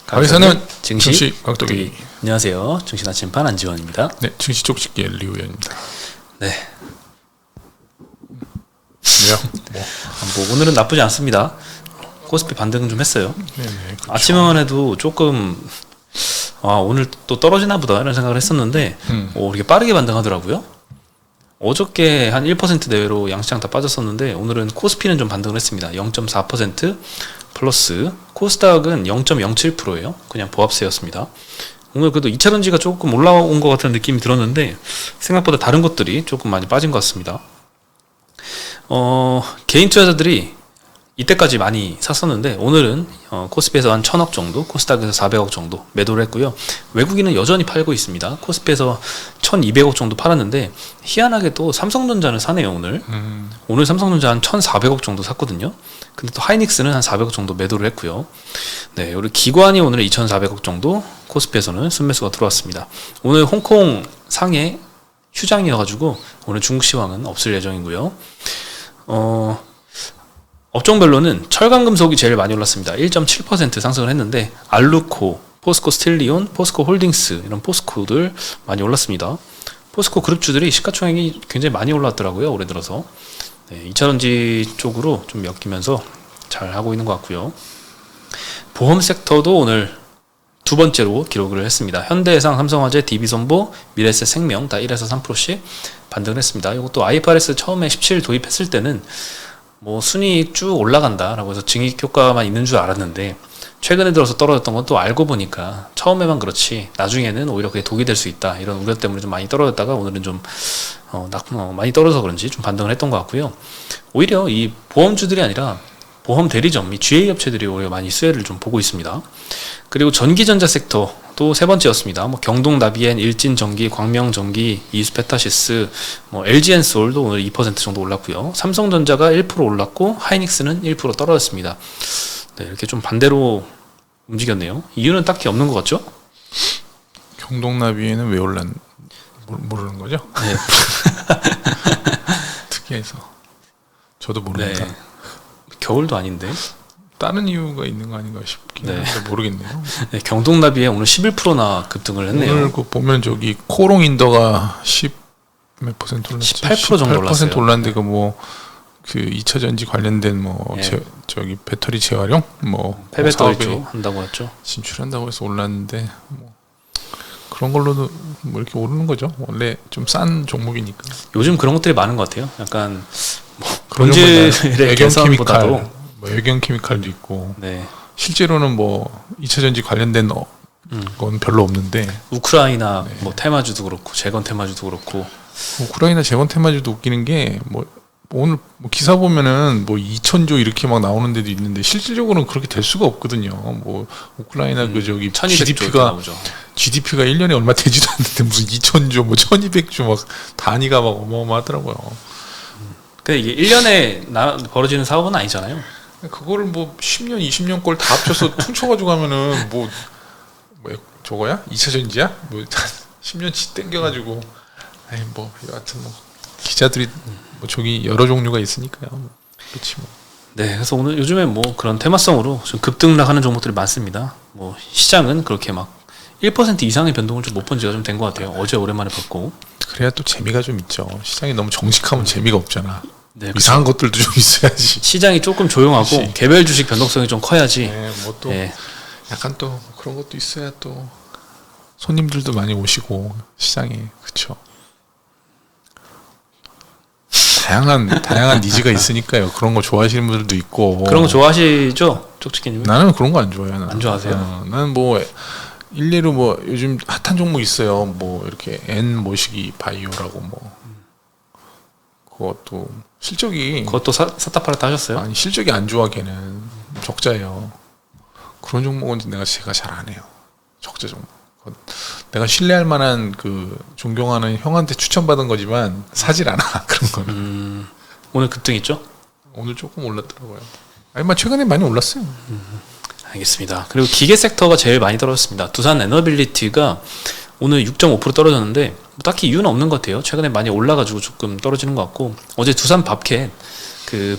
강의사는 증시 깍두기. 안녕하세요. 증시 나침반 안지원입니다. 네, 증시 쪽집기 리우현입니다. 네. 왜요? 뭐 오늘은 나쁘지 않습니다. 코스피 반등 좀 했어요. 네네. 그렇죠. 아침에만 해도 조금 오늘 또 떨어지나 보다 이런 생각을 했었는데 이렇게 빠르게 반등하더라고요. 어저께 한 1% 내외로 양시장 다 빠졌었는데 오늘은 코스피는 좀 반등을 했습니다. 0.4% 플러스 코스닥은 0.07%예요. 그냥 보합세였습니다. 오늘 그래도 2차전지가 조금 올라온 것 같은 느낌이 들었는데 생각보다 다른 것들이 조금 많이 빠진 것 같습니다. 개인 투자자들이 이때까지 많이 샀었는데 오늘은 코스피에서 한 1000억 정도, 코스닥에서 400억 정도 매도를 했고요. 외국인은 여전히 팔고 있습니다. 코스피에서 1200억 정도 팔았는데 희한하게 또 삼성전자는 사네요. 오늘 삼성전자 한 1400억 정도 샀거든요. 근데 또 하이닉스는 한 400억 정도 매도를 했고요. 네, 우리 기관이 오늘 2400억 정도 코스피에서는 순매수가 들어왔습니다. 오늘 홍콩 상해 휴장이어가지고 오늘 중국 시황은 없을 예정이고요. 업종별로는 철강금속이 제일 많이 올랐습니다. 1.7% 상승을 했는데 알루코, 포스코 스틸리온, 포스코 홀딩스 이런 포스코들 많이 올랐습니다. 포스코 그룹주들이 시가총액이 굉장히 많이 올랐더라고요. 올해 들어서. 네, 2차전지 쪽으로 좀 엮이면서 잘 하고 있는 것 같고요. 보험 섹터도 오늘 두 번째로 기록을 했습니다. 현대해상, 삼성화재, DB손보, 미래에셋생명 다 1에서 3%씩 반등을 했습니다. 이것도 IFRS 처음에 17 도입했을 때는 뭐 순이익 쭉 올라간다라고 해서 증익 효과만 있는 줄 알았는데 최근에 들어서 떨어졌던 건 또 알고 보니까 처음에만 그렇지 나중에는 오히려 그게 독이 될 수 있다 이런 우려 때문에 좀 많이 떨어졌다가 오늘은 좀 많이 떨어져서 그런지 좀 반등을 했던 것 같고요. 오히려 이 보험주들이 아니라 보험 대리점, 이 GA 업체들이 오히려 많이 수혜를 좀 보고 있습니다. 그리고 전기전자 섹터도 세 번째였습니다. 뭐 경동나비엔, 일진전기, 광명전기, 이수페타시스, LG엔솔도 오늘 2% 정도 올랐고요. 삼성전자가 1% 올랐고 하이닉스는 1% 떨어졌습니다. 네, 이렇게 좀 반대로 움직였네요. 이유는 딱히 없는 것 같죠? 경동나비에는 왜 모르는 거죠? 네. 특이해서 저도 모릅니다. 네. 겨울도 아닌데 다른 이유가 있는 거 아닌가 싶긴 한데 모르겠네요. 네, 경동나비에 오늘 11%나 급등을 했네요. 오늘 보면 저기 코롱인더가 10 몇 % 올랐죠? 18% 정도 올랐어요. 18% 올랐는데 그 2차전지 관련된 저기 배터리 재활용 폐배터리 쪽 한다고 했죠. 진출한다고 해서 올랐는데 그런 걸로도 이렇게 오르는 거죠. 원래 좀 싼 종목이니까. 요즘 그런 것들이 많은 것 같아요. 약간 본질의 개선보다도 외경 케미칼도 있고. 네. 실제로는 2차전지 관련된 건 별로 없는데. 우크라이나 테마주도 그렇고 재건 테마주도 그렇고. 우크라이나 재건 테마주도 웃기는 게 오늘 기사 보면은 2,000조 이렇게 막 나오는 데도 있는데 실질적으로는 그렇게 될 수가 없거든요. 우크라이나 저기 GDP가 1년에 얼마 되지도 않는데 무슨 2,000조 1,200조 막 단위가 막 어마어마하더라고요. 근데 이게 1년에 벌어지는 사업은 아니잖아요. 그거를 10년, 20년 걸 다 합쳐서 퉁쳐가지고 하면은 저거야? 2차전지야? 10년치 땡겨가지고 여하튼 기자들이 저기 여러 종류가 있으니까요. 그렇지 뭐. 네, 그래서 오늘 요즘에 그런 테마성으로 좀 급등락하는 종목들이 많습니다. 시장은 그렇게 막 1% 이상의 변동을 좀 못 본 지가 좀 된 것 같아요. 어제 오랜만에 봤고. 그래야 또 재미가 좀 있죠. 시장이 너무 정직하면 재미가 없잖아. 네, 이상한 것들도 좀 있어야지. 시장이 조금 조용하고 개별 주식 변동성이 좀 커야지. 네, 약간 또 그런 것도 있어야 또 손님들도 많이 오시고 시장에 그렇죠. 다양한 니즈가 있으니까요. 그런 거 좋아하시는 분들도 있고. 그런 거 좋아하시죠, 쪽지기님? 나는 그런 거 안 좋아해요. 안 좋아하세요? 나는 일례로 요즘 핫한 종목 있어요. 이렇게 N 모시기 바이오라고 그것도 실적이 그것도 샀다 팔았다 하셨어요? 아니 실적이 안 좋아. 걔는 적자예요. 그런 종목은 제가 잘 안 해요. 적자 종목. 내가 신뢰할 만한 존경하는 형한테 추천받은 거지만 사질 않아. 그런 거는. 오늘 급등 있죠? 오늘 조금 올랐더라고요. 최근에 많이 올랐어요. 알겠습니다. 그리고 기계 섹터가 제일 많이 떨어졌습니다. 두산 에너빌리티가 오늘 6.5% 떨어졌는데 딱히 이유는 없는 것 같아요. 최근에 많이 올라가지고 조금 떨어지는 것 같고 어제 두산 밥캣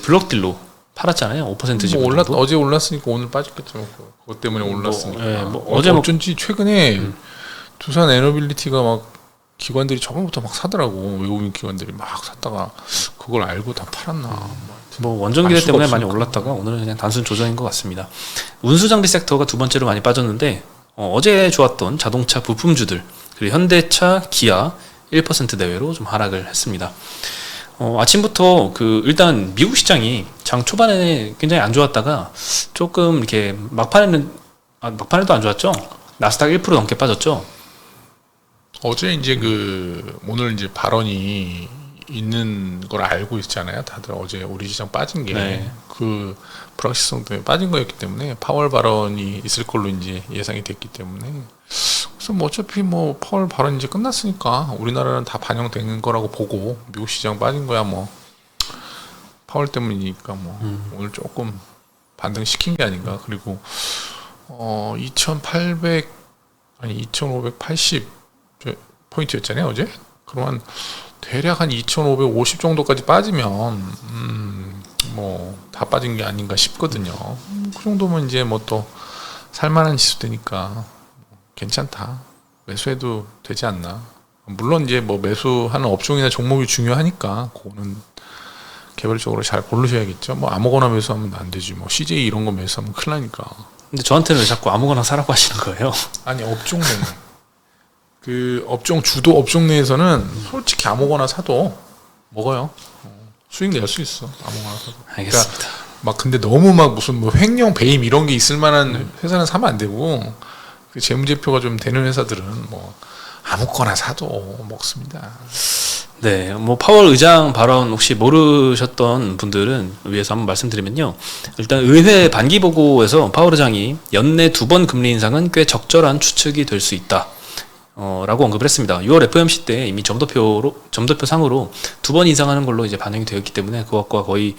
블록딜로 팔았잖아요. 5% 지분 뭐 정도. 어제 올랐으니까 오늘 빠졌겠죠. 그것 때문에 올랐으니까. 예, 어제 어쩐지 최근에 두산 에너빌리티가 막 기관들이 저번부터 막 사더라고. 외국인 기관들이 막 샀다가 그걸 알고 다 팔았나. 뭐 원전 알 기대 수가 때문에 많이 없으니까. 올랐다가 오늘은 그냥 단순 조정인 것 같습니다. 운수 장비 섹터가 두 번째로 많이 빠졌는데 어제 좋았던 자동차 부품주들 그리고 현대차, 기아 1% 내외로 좀 하락을 했습니다. 아침부터 일단 미국 시장이 장 초반에 굉장히 안 좋았다가 조금 이렇게 막판에도 안 좋았죠. 나스닥 1% 넘게 빠졌죠. 어제 이제 오늘 이제 발언이 있는 걸 알고 있잖아요. 다들 어제 우리 시장 빠진 게 네. 불확실성 때문에 빠진 거였기 때문에 파월 발언이 있을 걸로 이제 예상이 됐기 때문에 그래서 뭐 어차피 뭐 파월 발언 이제 끝났으니까 우리나라는 다 반영된 거라고 보고 미국 시장 빠진 거야 뭐 파월 때문이니까 뭐 오늘 조금 반등시킨 게 아닌가. 그리고 2580 포인트였잖아요 어제. 그러면 대략 한 2550 정도까지 빠지면 뭐 다 빠진 게 아닌가 싶거든요. 그 정도면 이제 뭐 또 살만한 지수되니까 괜찮다. 매수해도 되지 않나. 물론 이제 뭐 매수하는 업종이나 종목이 중요하니까 그거는 개별적으로 잘 고르셔야겠죠. 뭐 아무거나 매수하면 안 되지. 뭐 CJ 이런 거 매수하면 큰일 나니까. 근데 저한테는 왜 자꾸 아무거나 사라고 하시는 거예요? 아니 업종 내에 업종 주도 업종 내에서는 솔직히 아무거나 사도 먹어요. 수익 낼 수 있어. 아무거나 사도. 알겠습니다. 그러니까 막 근데 너무 막 무슨 뭐 횡령 배임 이런 게 있을 만한 회사는 사면 안 되고 그 재무제표가 좀 되는 회사들은 뭐 아무거나 사도 먹습니다. 네, 뭐 파월 의장 발언 혹시 모르셨던 분들은 위해서 한번 말씀드리면요. 일단 의회 반기 보고에서 파월 의장이 연내 2번 금리 인상은 꽤 적절한 추측이 될 수 있다. 라고 언급을 했습니다. 6월 FOMC 때 이미 점도표상으로 2번 인상하는 걸로 이제 반영이 되었기 때문에 그것과 거의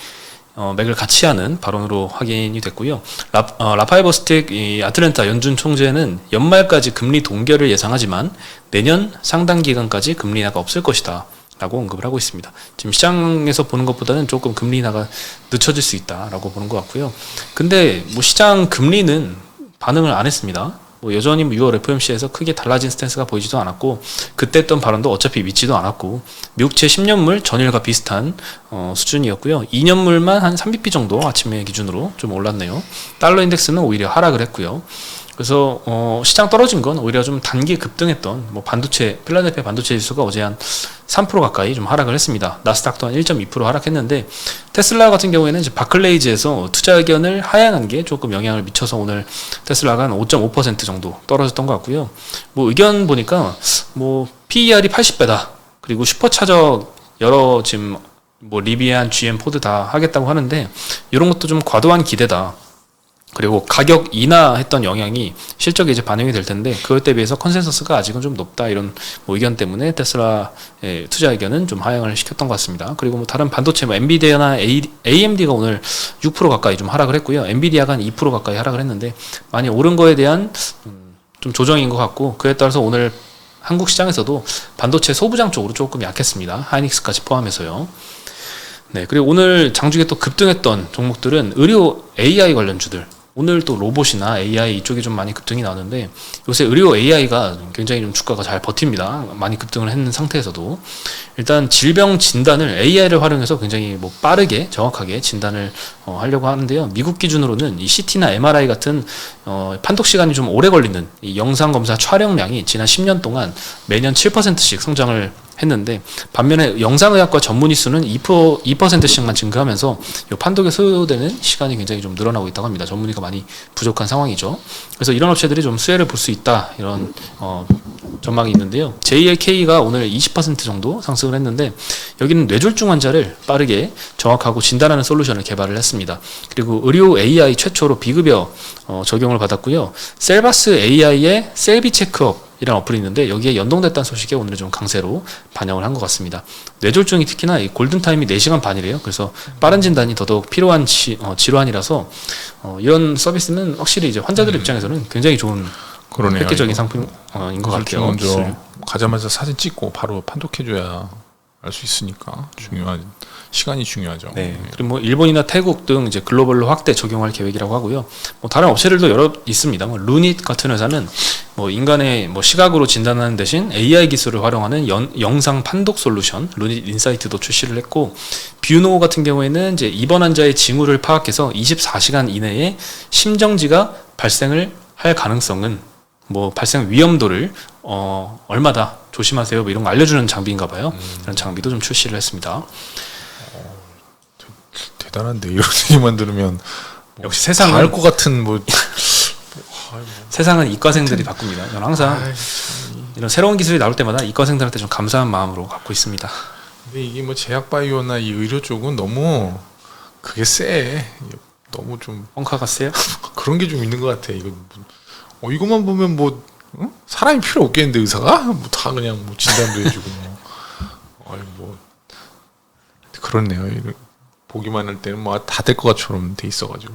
맥을 같이 하는 발언으로 확인이 됐고요. 라파엘 버스틱 아틀랜타 연준 총재는 연말까지 금리 동결을 예상하지만 내년 상당 기간까지 금리 인하가 없을 것이다. 라고 언급을 하고 있습니다. 지금 시장에서 보는 것보다는 조금 금리 인하가 늦춰질 수 있다라고 보는 것 같고요. 근데 뭐 시장 금리는 반응을 안 했습니다. 뭐 여전히 6월 FOMC에서 크게 달라진 스탠스가 보이지도 않았고 그때 했던 발언도 어차피 믿지도 않았고 미국채 10년물 전일과 비슷한 수준이었고요. 2년물만 한 3bp 정도 아침에 기준으로 좀 올랐네요. 달러 인덱스는 오히려 하락을 했고요. 그래서 시장 떨어진 건 오히려 좀 단기 급등했던 뭐 필라델피아 반도체 지수가 어제 한 3% 가까이 좀 하락을 했습니다. 나스닥도 한 1.2% 하락했는데 테슬라 같은 경우에는 이제 바클레이즈에서 투자 의견을 하향한 게 조금 영향을 미쳐서 오늘 테슬라가 한 5.5% 정도 떨어졌던 것 같고요. 뭐 의견 보니까 뭐 PER이 80배다. 그리고 슈퍼차저 여러 지금 뭐 리비안, GM, 포드 다 하겠다고 하는데 이런 것도 좀 과도한 기대다. 그리고 가격 인하했던 영향이 실적에 이제 반영이 될 텐데 그것 대비해서 컨센서스가 아직은 좀 높다 이런 뭐 의견 때문에 테슬라의 투자 의견은 좀 하향을 시켰던 것 같습니다. 그리고 뭐 다른 반도체 뭐 엔비디아나 AMD가 오늘 6% 가까이 좀 하락을 했고요. 엔비디아가 한 2% 가까이 하락을 했는데 많이 오른 거에 대한 좀 조정인 것 같고 그에 따라서 오늘 한국 시장에서도 반도체 소부장 쪽으로 조금 약했습니다. 하이닉스까지 포함해서요. 네, 그리고 오늘 장중에 또 급등했던 종목들은 의료 AI 관련주들. 오늘 또 로봇이나 AI 이쪽이 좀 많이 급등이 나오는데 요새 의료 AI가 굉장히 좀 주가가 잘 버팁니다. 많이 급등을 했는 상태에서도 일단 질병 진단을 AI를 활용해서 굉장히 뭐 빠르게 정확하게 진단을 하려고 하는데요. 미국 기준으로는 이 CT나 MRI 같은 판독 시간이 좀 오래 걸리는 이 영상 검사 촬영량이 지난 10년 동안 매년 7%씩 성장을 했는데 반면에 영상의학과 전문의 수는 2%씩만 증가하면서 이 판독에 소요되는 시간이 굉장히 좀 늘어나고 있다고 합니다. 전문의가 많이 부족한 상황이죠. 그래서 이런 업체들이 좀 수혜를 볼 수 있다 이런 전망이 있는데요. JLK가 오늘 20% 정도 상승을 했는데 여기는 뇌졸중 환자를 빠르게 정확하고 진단하는 솔루션을 개발을 했습니다. 그리고 의료 AI 최초로 비급여 적용을 받았고요. 셀바스 AI의 셀비 체크업 이런 어플이 있는데 여기에 연동됐다는 소식에 오늘 좀 강세로 반영을 한 것 같습니다. 뇌졸중이 특히나 이 골든타임이 4시간 반이래요. 그래서 빠른 진단이 더더욱 필요한 질환이라서 이런 서비스는 확실히 이제 환자들 입장에서는 굉장히 좋은 획기적인 상품인 것 같아요. 먼저 가자마자 사진 찍고 바로 판독해줘야 알 수 있으니까 시간이 중요하죠. 네. 그리고 뭐 일본이나 태국 등 이제 글로벌로 확대 적용할 계획이라고 하고요. 뭐 다른 업체들도 여러 있습니다. 뭐 루닛 같은 회사는 뭐 인간의 뭐 시각으로 진단하는 대신 AI 기술을 활용하는 영상 판독 솔루션 루닛 인사이트도 출시를 했고, 뷰노 같은 경우에는 이제 입원 환자의 징후를 파악해서 24시간 이내에 심정지가 발생을 할 가능성은 뭐 발생 위험도를 얼마다 조심하세요 뭐 이런 거 알려주는 장비인가 봐요. 그런 장비도 좀 출시를 했습니다. 대단한데 이런 얘기만 들으면 역시 세상은 알 것 같은 뭐 세상은 이과생들이 바꿉니다. 저는 항상 이런 새로운 기술이 나올 때마다 이과생들한테 좀 감사한 마음으로 갖고 있습니다. 근데 이게 뭐 제약 바이오나 이 의료 쪽은 너무 그게 세. 너무 좀 뻥카가 세요? 그런 게 좀 있는 것 같아. 이것만 보면 뭐 사람이 필요 없겠는데 의사가 뭐 다 그냥 뭐 진단도 해주고 뭐 그렇네요. 보기만 할 때는 뭐 다 될 것 같처럼 돼 있어가지고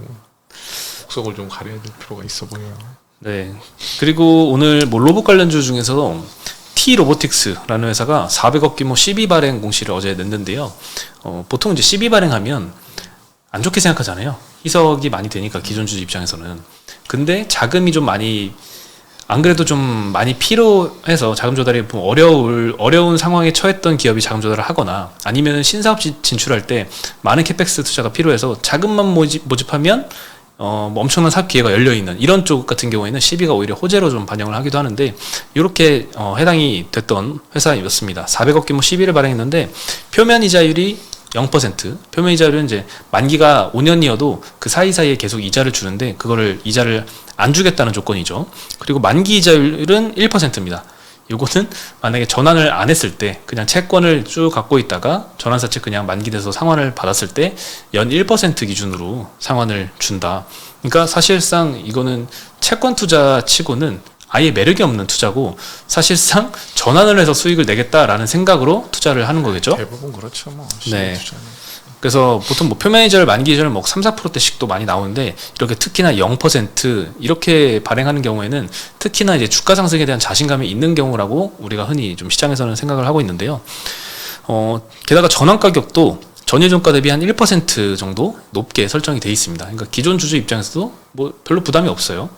속속을 좀 가려야 될 필요가 있어 보여요. 네. 그리고 오늘 뭐 로봇 관련주 중에서 T 로보틱스라는 회사가 400억 규모 CB 발행 공시를 어제 냈는데요. 보통 이제 CB 발행하면 안 좋게 생각하잖아요. 희석이 많이 되니까 기존 주주 입장에서는. 근데 자금이 좀 많이 안 그래도 좀 많이 필요해서 자금 조달이 어려운 상황에 처했던 기업이 자금 조달을 하거나 아니면 신사업 진출할 때 많은 캐펙스 투자가 필요해서 자금만 모집하면 뭐 엄청난 사업 기회가 열려 있는 이런 쪽 같은 경우에는 CB가 오히려 호재로 좀 반영을 하기도 하는데, 이렇게 해당이 됐던 회사였습니다. 400억 규모 CB를 발행했는데 표면 이자율이 0%. 표면 이자율은 이제 만기가 5년이어도 그 사이사이에 계속 이자를 주는데 그거를 이자를 안 주겠다는 조건이죠. 그리고 만기 이자율은 1%입니다. 요거는 만약에 전환을 안 했을 때 그냥 채권을 쭉 갖고 있다가 전환사채 그냥 만기돼서 상환을 받았을 때 연 1% 기준으로 상환을 준다. 그러니까 사실상 이거는 채권 투자 치고는 아예 매력이 없는 투자고 사실상 전환을 해서 수익을 내겠다라는 생각으로 투자를 하는 거겠죠. 대부분 그렇죠. 뭐. 네. 그래서 보통 뭐 표면 이자율 만기 이자율 뭐 3, 4%대씩도 많이 나오는데 이렇게 특히나 0% 이렇게 발행하는 경우에는 특히나 이제 주가 상승에 대한 자신감이 있는 경우라고 우리가 흔히 좀 시장에서는 생각을 하고 있는데요. 게다가 전환 가격도 전일 종가 대비 한 1% 정도 높게 설정이 돼 있습니다. 그러니까 기존 주주 입장에서도 뭐 별로 부담이 없어요.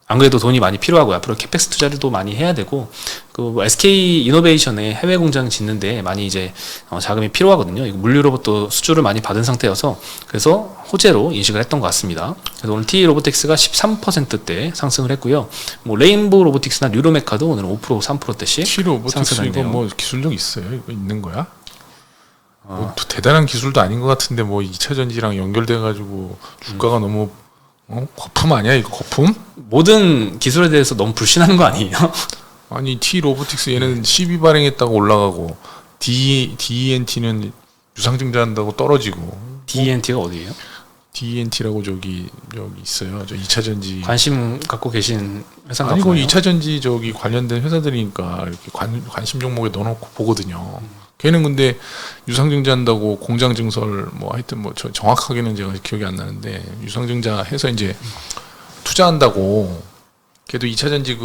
안 그래도 돈이 많이 필요하고 앞으로 캐펙스 투자를 또 많이 해야 되고 그 SK 이노베이션에 해외 공장 짓는데 많이 이제 자금이 필요하거든요. 이거 물류로부터 수주를 많이 받은 상태여서 그래서 호재로 인식을 했던 것 같습니다. 그래서 오늘 T 로보틱스가 13%대 상승을 했고요. 뭐 레인보우 로보틱스나 뉴로메카도 오늘 5% 3%대씩 T 로보틱스 이거 뭐 기술력 있어요? 이거 있는 거야? 뭐 대단한 기술도 아닌 것 같은데 뭐 2차 전지랑 연결돼 가지고 주가가 너무 거품 아니야 이거 거품? 모든 기술에 대해서 너무 불신하는 거 아니에요? 아니 T 로보틱스 얘는 CB 발행했다고 올라가고 DENT는 유상증자한다고 떨어지고. DENT가 어디예요? DENT라고 저기 있어요. 저 2차 전지 관심 갖고 계신 회사인가 아니고 보네요. 2차 전지 저기 관련된 회사들이니까 이렇게 관심 종목에 넣어놓고 보거든요. 걔는 근데 유상증자한다고 공장 증설 뭐 하여튼 뭐 저 정확하게는 제가 기억이 안 나는데 유상증자 해서 이제 투자한다고 걔도 2차 전지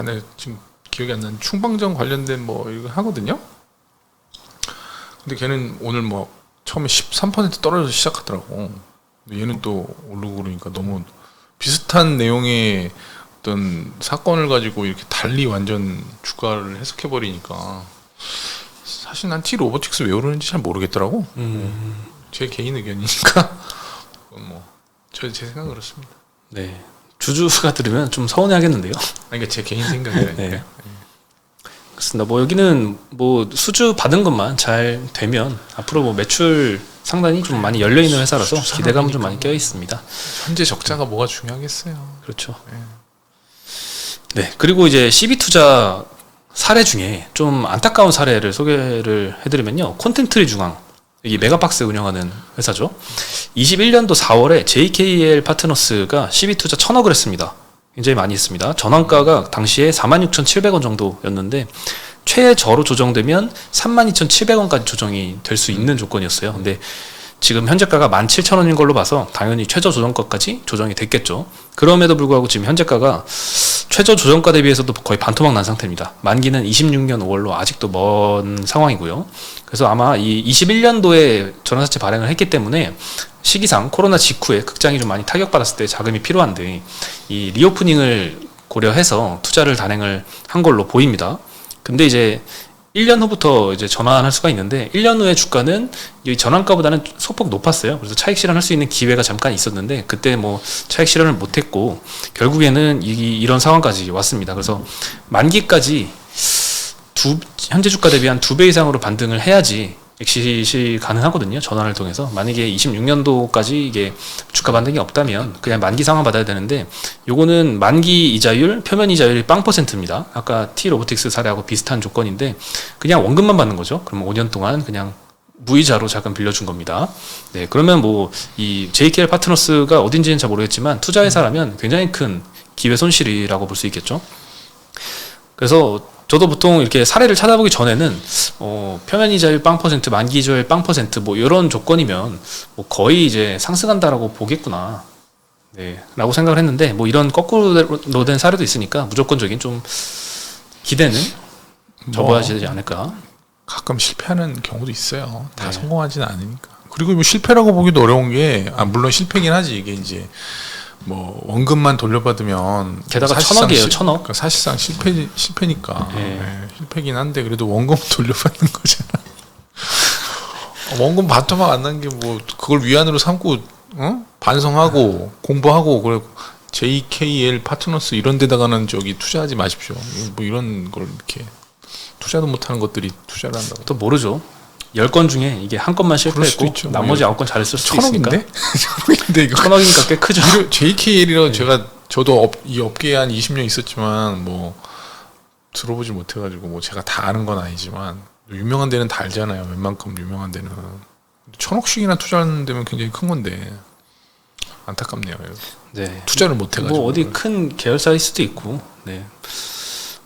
네, 지금 기억이 안 나는 충방전 관련된 뭐 이거 하거든요. 근데 걔는 오늘 뭐 처음에 13% 떨어져서 시작하더라고. 근데 얘는 또 오르고 그러니까 너무 비슷한 내용의 어떤 사건을 가지고 이렇게 달리 완전 주가를 해석해 버리니까 사실 난 T 로보틱스 왜 오르는지 잘 모르겠더라고. 제 개인 의견이니까 뭐 제 생각은 그렇습니다. 네. 주주가 들으면 좀 서운해하겠는데요. 그러니까 제 개인 생각이니까. 네. 그렇습니다. 뭐 여기는 뭐 수주 받은 것만 잘 되면 앞으로 뭐 매출 상단이 좀 많이 열려 있는 회사라서 기대감은 좀 많이 껴 있습니다. 현재 적자가 뭐가 중요하겠어요. 그렇죠. 네. 그리고 이제 CB 투자 사례 중에 좀 안타까운 사례를 소개를 해드리면요. 콘텐트리 중앙. 이게 메가박스 운영하는 회사죠. 21년도 4월에 JKL 파트너스가 CB 투자 1,000억을 했습니다. 굉장히 많이 했습니다. 전환가가 당시에 46,700원 정도였는데 최저로 조정되면 32,700원까지 조정이 될 수 있는 조건이었어요. 근데 지금 현재가가 17,000원인 걸로 봐서 당연히 최저 조정가까지 조정이 됐겠죠. 그럼에도 불구하고 지금 현재가가 최저 조정가 대비해서도 거의 반토막 난 상태입니다. 만기는 26년 5월로 아직도 먼 상황이고요. 그래서 아마 이 21년도에 전환사채 발행을 했기 때문에 시기상 코로나 직후에 극장이 좀 많이 타격받았을 때 자금이 필요한데 이 리오프닝을 고려해서 투자를 단행을 한 걸로 보입니다. 근데 이제 1년 후부터 이제 전환할 수가 있는데 1년 후에 주가는 이 전환가보다는 소폭 높았어요. 그래서 차익 실현할 수 있는 기회가 잠깐 있었는데 그때 뭐 차익 실현을 못했고 결국에는 이런 상황까지 왔습니다. 그래서 만기까지 현재 주가 대비 한 2배 이상으로 반등을 해야지 엑시시 가능하거든요. 전환을 통해서. 만약에 26년도까지 이게 주가 반등이 없다면 그냥 만기 상환 받아야 되는데 요거는 만기 이자율, 표면 이자율이 0%입니다. 아까 T-로보틱스 사례하고 비슷한 조건인데 그냥 원금만 받는 거죠. 그럼 5년 동안 그냥 무이자로 자금 빌려준 겁니다. 네, 그러면 뭐 이 JKL 파트너스가 어딘지는 잘 모르겠지만 투자회사라면 굉장히 큰 기회 손실이라고 볼 수 있겠죠. 그래서 저도 보통 이렇게 사례를 찾아보기 전에는 표면 이자율 0%, 만기 이자율 0%, 뭐 이런 조건이면 뭐 거의 이제 상승한다라고 보겠구나, 네, 라고 생각을 했는데 뭐 이런 거꾸로 된 사례도 있으니까 무조건적인 좀 기대는 접어야 되지 않을까. 가끔 실패하는 경우도 있어요. 다 네. 성공하지는 않으니까. 그리고 뭐 실패라고 보기도 어려운 게, 물론 실패긴 하지. 이게 이제 뭐 원금만 돌려받으면 게다가 사실상 1,000억이에요, 1,000억. 그러니까 사실상 실패니까. 네. 네, 실패긴 한데 그래도 원금 돌려받는 거잖아. 원금 반토막 안 난 게 뭐 그걸 위안으로 삼고 반성하고 공부하고 그래. JKL 파트너스 이런 데다가는 저기 투자하지 마십시오. 뭐 이런 걸 이렇게 투자도 못하는 것들이 투자를 한다고. 또 모르죠. 10건 중에 이게 한 건만 그럴 수도 실패했고 있죠. 나머지 9건 잘했을 수도 있으니까. 1,000억인데? 1,000억인데 이거. 1,000억이니까 꽤 크죠. JKL이라고 저도 이 업계에 한 20년 있었지만 뭐 들어보지 못해가지고 뭐 제가 다 아는 건 아니지만 유명한 데는 다 알잖아요. 웬만큼 유명한 데는 1,000억씩이나 투자하는 데면 굉장히 큰 건데 안타깝네요. 네. 투자를 못해가지고. 뭐 어디 큰 계열사일 수도 있고. 네.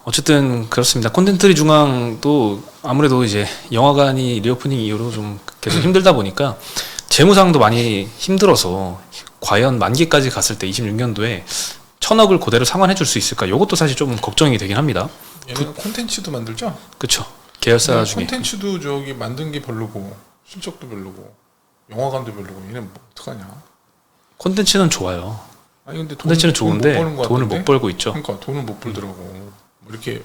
어쨌든 그렇습니다. 콘텐츠리 중앙도 아무래도 이제 영화관이 리오프닝 이후로 좀 계속 힘들다 보니까 재무상도 많이 힘들어서 과연 만기까지 갔을 때 26년도에 1,000억을 그대로 상환해 줄 수 있을까? 이것도 사실 좀 걱정이 되긴 합니다. 얘는 콘텐츠도 만들죠? 그렇죠. 계열사 중에. 콘텐츠도 저기 만든 게 별로고 실적도 별로고 영화관도 별로고 얘는 뭐 어떡하냐? 콘텐츠는 좋아요. 아니 근데 콘텐츠는 좋은데 돈을 같은데? 못 벌고 있죠. 그러니까 돈을 못 벌더라고. 뭐 이렇게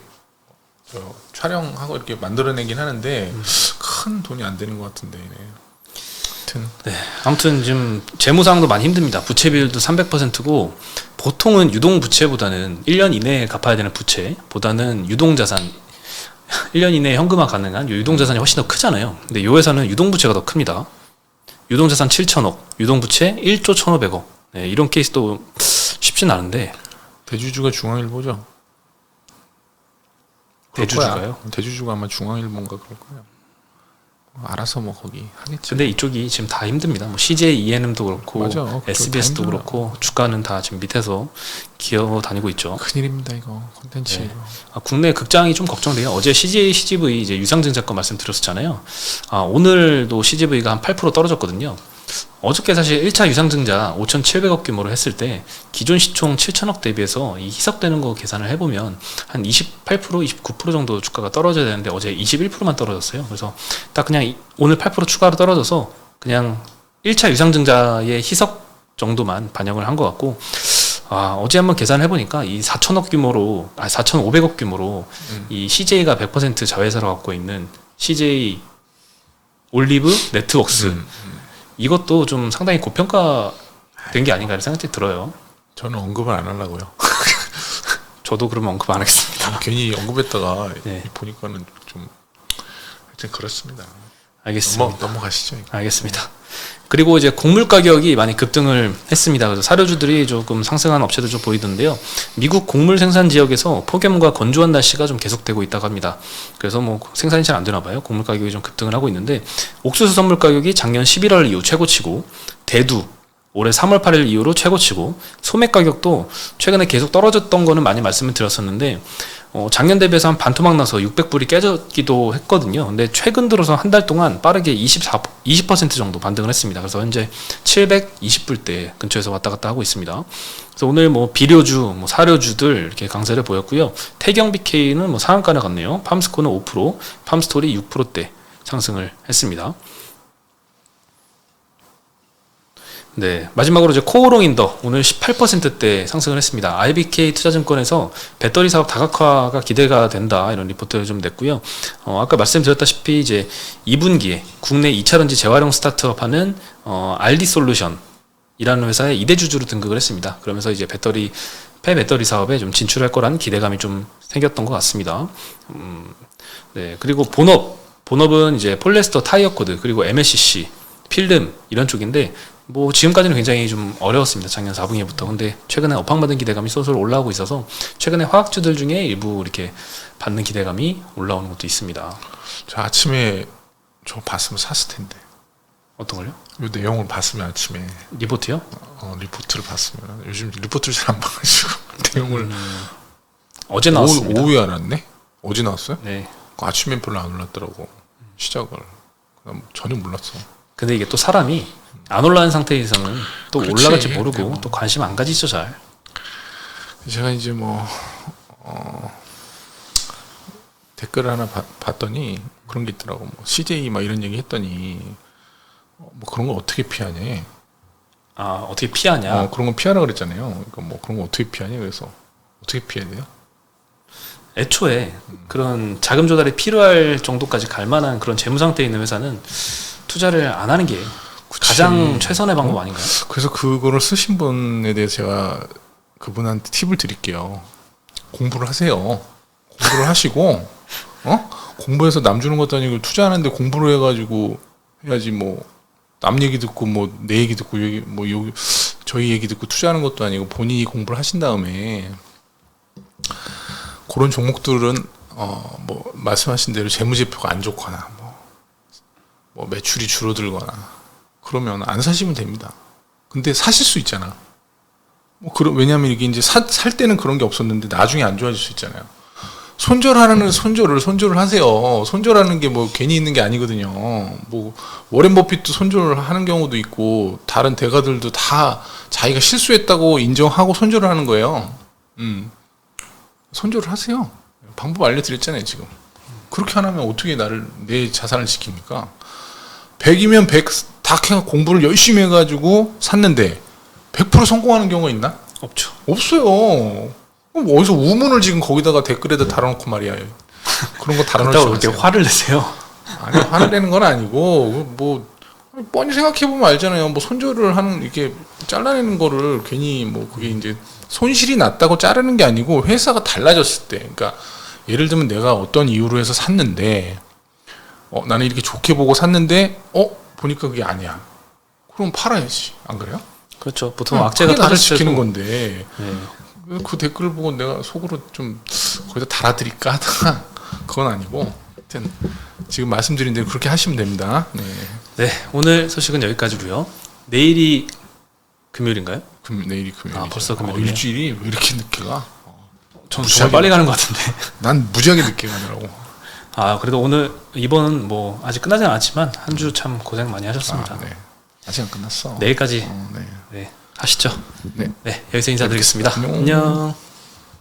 촬영하고 이렇게 만들어내긴 하는데 큰 돈이 안 되는 것 같은데. 하여튼 네. 아무튼 지금 재무상도 많이 힘듭니다. 부채 비율도 300%고 보통은 유동 부채보다는 1년 이내에 갚아야 되는 부채보다는 유동 자산 1년 이내에 현금화 가능한 유동 자산이 훨씬 더 크잖아요. 근데 이 회사는 유동 부채가 더 큽니다. 유동 자산 7천억, 유동 부채 1조 1,500억. 네, 이런 케이스도 쉽진 않은데. 대주주가 중앙일보죠. 대주주가요? 대주주가 아마 중앙일보인가 그럴 거예요. 알아서 뭐 거기 하겠지. 근데 이쪽이 지금 다 힘듭니다. 뭐 CJ ENM도 그렇고 맞아, SBS도 다 그렇고 주가는 다 지금 밑에서 기어 다니고 있죠. 큰일입니다 이거 콘텐츠. 네. 국내 극장이 좀 걱정돼요. 어제 CJ CGV 이제 유상증자 건 말씀드렸었잖아요. 오늘도 CGV가 한 8% 떨어졌거든요. 어저께 사실 1차 유상증자 5,700억 규모로 했을 때 기존 시총 7천억 대비해서 이 희석되는 거 계산을 해보면 한 28%, 29% 정도 주가가 떨어져야 되는데 어제 21%만 떨어졌어요. 그래서 딱 그냥 오늘 8% 추가로 떨어져서 그냥 1차 유상증자의 희석 정도만 반영을 한 것 같고, 어제 한번 계산을 해보니까 이 4천억 규모로, 4,500억 규모로 이 CJ가 100% 자회사로 갖고 있는 CJ 올리브 네트웍스 이것도 좀 상당히 고평가된 게 아닌가 하는 생각이 들어요. 저는 언급을 안 하려고요. 저도 그러면 언급 안 하겠습니다. 괜히 언급했다가 네. 보니까는 좀 하여튼 그렇습니다. 알겠습니다. 넘어가시죠. 이거. 알겠습니다. 그리고 이제 곡물 가격이 많이 급등을 했습니다. 그래서 사료주들이 조금 상승한 업체도 좀 보이던데요. 미국 곡물 생산 지역에서 폭염과 건조한 날씨가 좀 계속되고 있다고 합니다. 그래서 뭐 생산이 잘 안 되나 봐요. 곡물 가격이 좀 급등을 하고 있는데 옥수수 선물 가격이 작년 11월 이후 최고치고 대두 올해 3월 8일 이후로 최고치고 소맥 가격도 최근에 계속 떨어졌던 거는 많이 말씀을 드렸었는데 작년 대비해서 한 반토막 나서 600불이 깨졌기도 했거든요. 근데 최근 들어서 한 달 동안 빠르게 20% 정도 반등을 했습니다. 그래서 현재 720불대 근처에서 왔다 갔다 하고 있습니다. 그래서 오늘 뭐 비료주, 뭐 사료주들 이렇게 강세를 보였고요. 태경 BK는 뭐 상한가를 갔네요. 팜스코는 5%, 팜스토리 6%대 상승을 했습니다. 네, 마지막으로 이제 코오롱인더 오늘 18%대 상승을 했습니다. IBK 투자증권에서 배터리 사업 다각화가 기대가 된다 이런 리포트를 좀 냈고요. 아까 말씀드렸다시피 이제 2분기에 국내 2차전지 재활용 스타트업하는 RD솔루션 이라는 회사의 2대 주주로 등극을 했습니다. 그러면서 이제 폐배터리 사업에 좀 진출할 거라는 기대감이 좀 생겼던 것 같습니다. 네, 그리고 본업은 이제 폴리에스터 타이어 코드 그리고 MLCC 필름 이런 쪽인데 뭐 지금까지는 굉장히 좀 어려웠습니다. 작년 4분기부터. 근데 최근에 업황받은 기대감이 쏠쏠 올라오고 있어서 최근에 화학주들 중에 일부 이렇게 받는 기대감이 올라오는 것도 있습니다. 저 아침에 저 봤으면 샀을 텐데. 어떤 걸요? 이 내용을 봤으면 아침에 리포트요? 리포트를 봤으면 요즘 리포트를 잘 안 봐가지고 내용을 어제 나왔습니다. 오후에 알았네? 어제 나왔어요? 네. 아침엔 별로 안 올랐더라고 시작을. 그냥 전혀 몰랐어. 근데 이게 또 사람이 안 올라간 상태에서는 또 그렇지. 올라갈지 모르고 네. 또 관심 안 가지죠 잘. 제가 이제 뭐 댓글 하나 봤더니 그런 게 있더라고. 뭐 CJ 막 이런 얘기 했더니 뭐 그런 거 어떻게 피하냐. 아 어떻게 피하냐. 그런 거 피하라 그랬잖아요. 그러니까 뭐 그런 거 어떻게 피하냐. 그래서 어떻게 피해야 돼요? 애초에 그런 자금 조달이 필요할 정도까지 갈 만한 그런 재무 상태에 있는 회사는 투자를 안 하는 게 가장 최선의 방법 아닌가요? 그래서 그거를 쓰신 분에 대해서 제가 그분한테 팁을 드릴게요. 공부를 하세요. 공부를 하시고 공부해서 남 주는 것도 아니고 투자하는데 공부를 해가지고 해야지. 뭐 남 얘기 듣고 뭐 내 얘기 듣고 여기 저희 얘기 듣고 투자하는 것도 아니고 본인이 공부를 하신 다음에 그런 종목들은 뭐 말씀하신 대로 재무제표가 안 좋거나 뭐 매출이 줄어들거나 그러면 안 사시면 됩니다. 근데 사실 수 있잖아. 왜냐하면 이게 이제 살 때는 그런 게 없었는데 나중에 안 좋아질 수 있잖아요. 손절을 하세요. 손절하는 게 뭐 괜히 있는 게 아니거든요. 뭐 워렌 버핏도 손절을 하는 경우도 있고 다른 대가들도 다 자기가 실수했다고 인정하고 손절을 하는 거예요. 손절을 하세요. 방법 알려드렸잖아요 지금. 그렇게 안 하면 어떻게 내 자산을 지킵니까? 100이면 100 다 공부를 열심히 해가지고 샀는데 100% 성공하는 경우가 있나? 없죠. 없어요. 그럼 어디서 우문을 지금 거기다가 댓글에다 달아놓고 말이야. 그런 거 달아놓지 그렇다고 마세요. 그렇게 화를 내세요? 아니 화를 내는 건 아니고 뭐 뻔히 생각해보면 알잖아요. 뭐 손절을 하는 이렇게 잘라내는 거를 괜히 뭐 그게 이제 손실이 났다고 자르는 게 아니고 회사가 달라졌을 때. 그러니까 예를 들면 내가 어떤 이유로 해서 샀는데 나는 이렇게 좋게 보고 샀는데 보니까 그게 아니야. 그럼 팔아야지. 안 그래요? 그렇죠. 보통 악재가 나를 터졌을 지키는 때도 건데 그 댓글을 보고 내가 속으로 좀 거기다 달아드릴까 하다가 그건 아니고 하여튼 지금 말씀드린 대로 그렇게 하시면 됩니다. 네. 네, 오늘 소식은 여기까지고요. 내일이 금요일인가요? 내일이 금요일이죠. 벌써 금요일이네요. 일주일이 왜 이렇게 늦게 가? 전 정말 빨리 가는 것 같은데. 난 무지하게 늦게 가더라고. 그래도 오늘 이번 뭐 아직 끝나진 않았지만 한 주 참 고생 많이 하셨습니다. 네. 아직 안 끝났어. 내일까지 네. 네, 하시죠. 네. 네, 여기서 인사드리겠습니다. 안녕. 안녕.